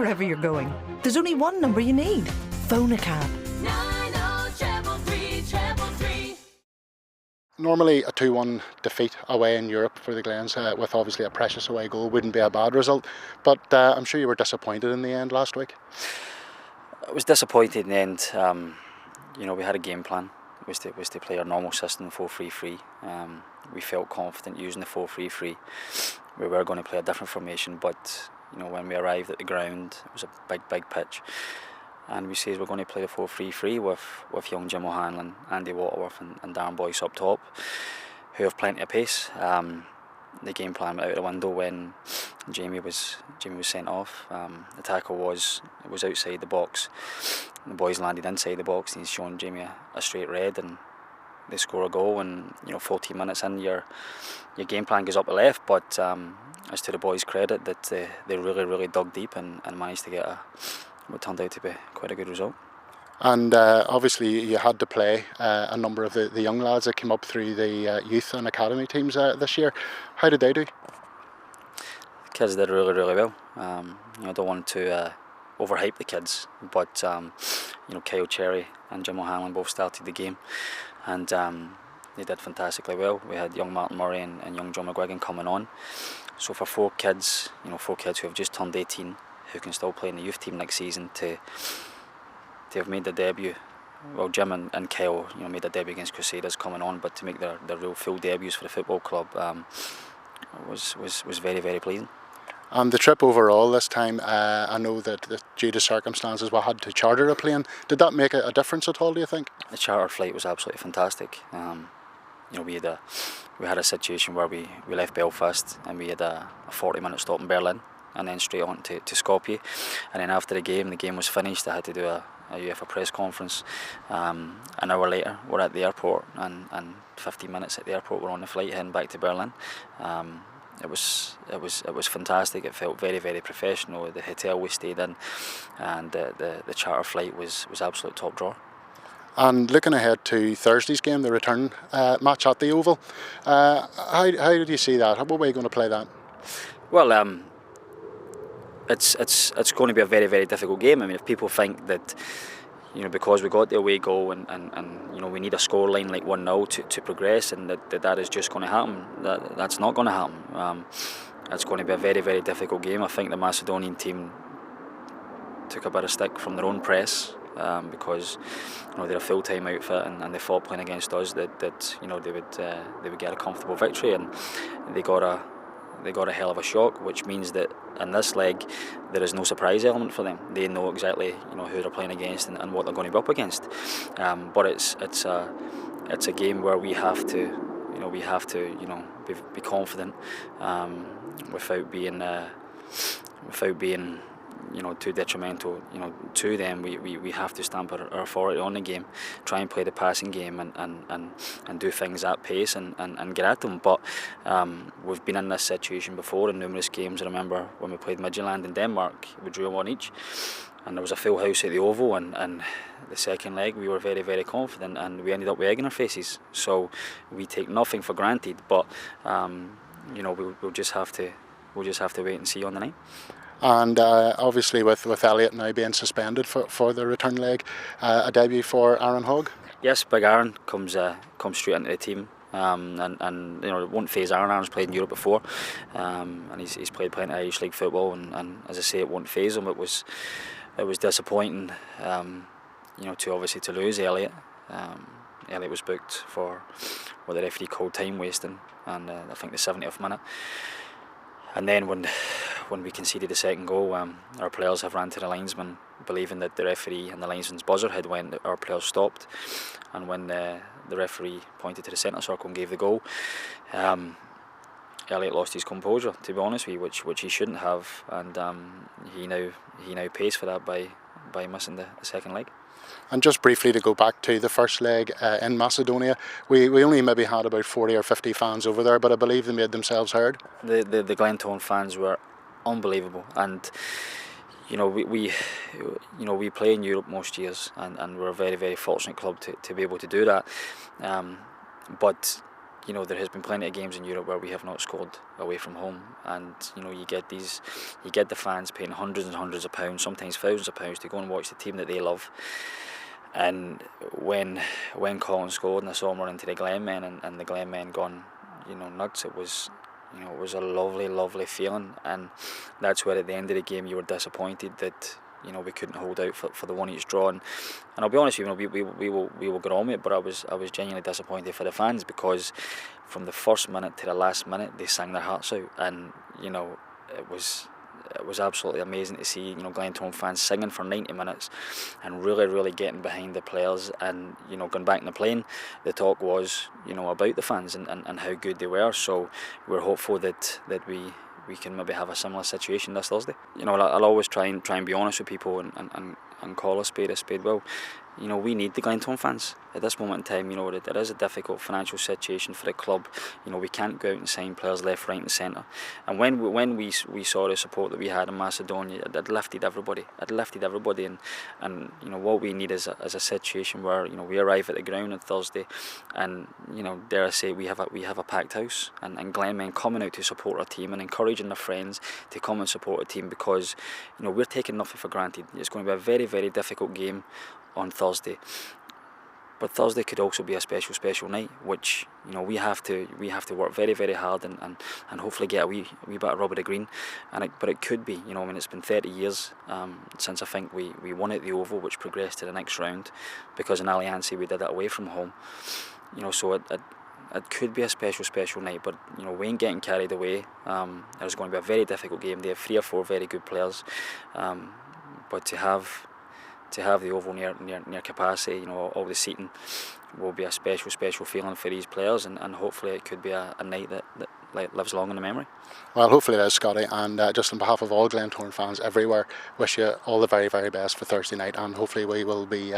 wherever you're going. There's only one number you need. Phone a cab. Normally a 2-1 defeat away in Europe for the Glens, with obviously a precious away goal, wouldn't be a bad result. But I'm sure you were disappointed in the end last week. I was disappointed in the end. We had a game plan. Was to play our normal system, 4-3-3. We felt confident using the 4-3-3. We were going to play a different formation, but when we arrived at the ground, it was a big pitch, and we said we're going to play the 4-3-3 with young Jim O'Hanlon, Andy Waterworth and Darren Boyce up top, who have plenty of pace. The game plan went out the window when Jamie was sent off. The tackle was outside the box. The boys landed inside the box, and he's shown Jamie a straight red, and they score a goal. And 14 minutes in, your game plan goes up the left. But as to the boys' credit, that they really dug deep and managed to get what turned out to be quite a good result. And obviously you had to play a number of the young lads that came up through the youth and academy teams this year. How did they do? The kids did really well. I don't want to overhype the kids, but Kyle Cherry and Jim O'Hanlon both started the game, and they did fantastically well. We had young Martin Murray and young John McGuigan coming on. So for four kids who have just turned 18, who can still play in the youth team next season, to have made their debut. Well, Jim and Kyle, made their debut against Crusaders coming on, but to make their real full debuts for the football club was very pleasing. And the trip overall this time, I know that due to circumstances we had to charter a plane. Did that make a difference at all, do you think? The charter flight was absolutely fantastic. We had a situation where we left Belfast and we had a 40-minute stop in Berlin, and then straight on to Skopje. And then after the game was finished, I had to do a UEFA press conference. An hour later, we're at the airport, and 15 minutes at the airport, we're on the flight heading back to Berlin. It was fantastic. It felt very professional. The hotel we stayed in, and the charter flight was absolute top drawer. And looking ahead to Thursday's game, the return match at the Oval, how did you see that? What way are you going to play that? Well, it's going to be a very difficult game. I mean, if people think that because we got the away goal and we need a scoreline like 1-0 to progress, and that is just going to happen, that's not going to happen. It's going to be a very difficult game. I think the Macedonian team took a bit of stick from their own press, because they're a full-time outfit, and they thought playing against us that they would get a comfortable victory, and they got a hell of a shock, which means that in this leg there is no surprise element for them. They know exactly who they're playing against and what they're going to be up against. But it's a game where we have to be confident, without being too detrimental to them. We have to stamp our authority on the game, try and play the passing game and do things at pace and get at them. But we've been in this situation before in numerous games. I remember when we played Midtjylland in Denmark, we drew 1 each, and there was a full house at the Oval, and the second leg we were very confident, and we ended up with egg in our faces. So we take nothing for granted, but we'll just have to wait and see on the night. And obviously with Elliot now being suspended for the return leg, a debut for Aaron Hogg. Yes, Big Aaron comes straight into the team, and it won't phase Aaron. Aaron's played in Europe before, and he's played plenty of Irish League football, and as I say, it won't phase him. It was disappointing, to lose Elliot. Elliot was booked for what the referee called time wasting, and I think the 70th minute. And then when we conceded the second goal, our players have ran to the linesman, believing that the referee and the linesman's buzzer had went. Our players stopped, and when the referee pointed to the centre circle and gave the goal, Elliot lost his composure, to be honest with you, which he shouldn't have, and he now pays for that by missing the second leg. And just briefly to go back to the first leg in Macedonia, we only maybe had about 40 or 50 fans over there, but I believe they made themselves heard. The Glentown fans were unbelievable, and we play in Europe most years, and we're a very fortunate club to be able to do that. But there has been plenty of games in Europe where we have not scored away from home, and you get the fans paying hundreds and hundreds of pounds, sometimes thousands of pounds, to go and watch the team that they love. And when Colin scored and I saw him run into the Glen men and the Glen men gone nuts, it was a lovely feeling. And that's where at the end of the game you were disappointed that we couldn't hold out for the one each draw. And I'll be honest, we will get on with it, but I was genuinely disappointed for the fans, because from the first minute to the last minute they sang their hearts out, and it was absolutely amazing to see Glentoran fans singing for 90 minutes and really getting behind the players. And going back in the plane, the talk was about the fans and how good they were. So we're hopeful that we can maybe have a similar situation this Thursday. I'll always try and be honest with people and call a spade a spade. Well, we need the Glentoran fans at this moment in time. It is a difficult financial situation for the club. We can't go out and sign players left, right and centre. And when we saw the support that we had in Macedonia, it lifted everybody. And what we need is a situation where we arrive at the ground on Thursday, and dare I say, we have a packed house, and Glenmen coming out to support our team and encouraging their friends to come and support our team, because we're taking nothing for granted. It's going to be a very difficult game on Thursday, but Thursday could also be a special night, which we have to work very hard and hopefully get a wee bit of rub of the green. But it could be, it's been 30 years since I think we won at the Oval, which progressed to the next round, because in Alliance we did it away from home. So it could be a special night, but we ain't getting carried away. It's going to be a very difficult game. They have 3 or 4 very good players, but to have the Oval near capacity, all the seating, will be a special feeling for these players, and hopefully it could be a night that lives long in the memory. Well, hopefully it is, Scotty, and just on behalf of all Glentoran fans everywhere, wish you all the very best for Thursday night, and hopefully we will be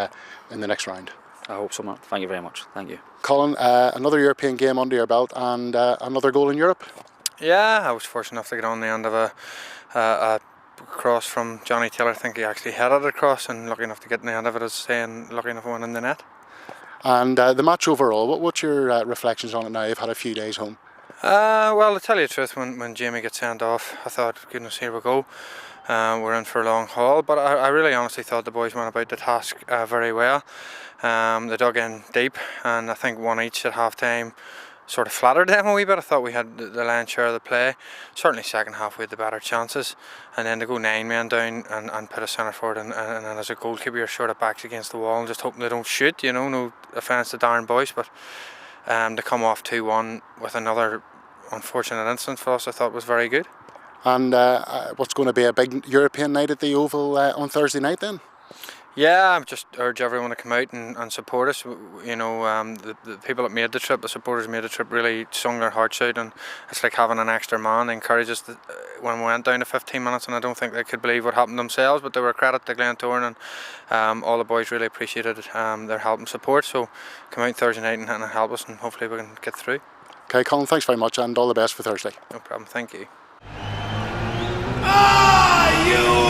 in the next round. I hope so, Mark. Thank you very much. Thank you. Colin, another European game under your belt, and another goal in Europe. Yeah, I was fortunate enough to get on the end of a cross from Johnny Taylor. I think he actually headed it across, and lucky enough to get in the end of it, as saying, lucky enough to win in the net. And the match overall, what's your reflections on it now? You've had a few days home. Well, to tell you the truth, when Jamie got sent off, I thought, goodness, here we go. We're in for a long haul, but I really honestly thought the boys went about the task very well. They dug in deep, and I think one each at half time sort of flattered them a wee bit. I thought we had the lion's share of the play. Certainly second half we had the better chances, and then to go 9 men down and put a centre forward and as a goalkeeper you're sort of backs against the wall and just hoping they don't shoot, no offence to Darren Boyce, but to come off 2-1 with another unfortunate incident for us, I thought was very good. And what's going to be a big European night at the Oval on Thursday night then? Yeah, I just urge everyone to come out and support us. The people that made the trip, the supporters made the trip, really sung their hearts out, and it's like having an extra man. They encouraged us when we went down to 15 minutes, and I don't think they could believe what happened themselves, but they were a credit to Glentoran, and all the boys really appreciated their help and support. So come out Thursday night and help us, and hopefully we can get through. Okay, Colin, thanks very much, and all the best for Thursday. No problem, thank you. Are you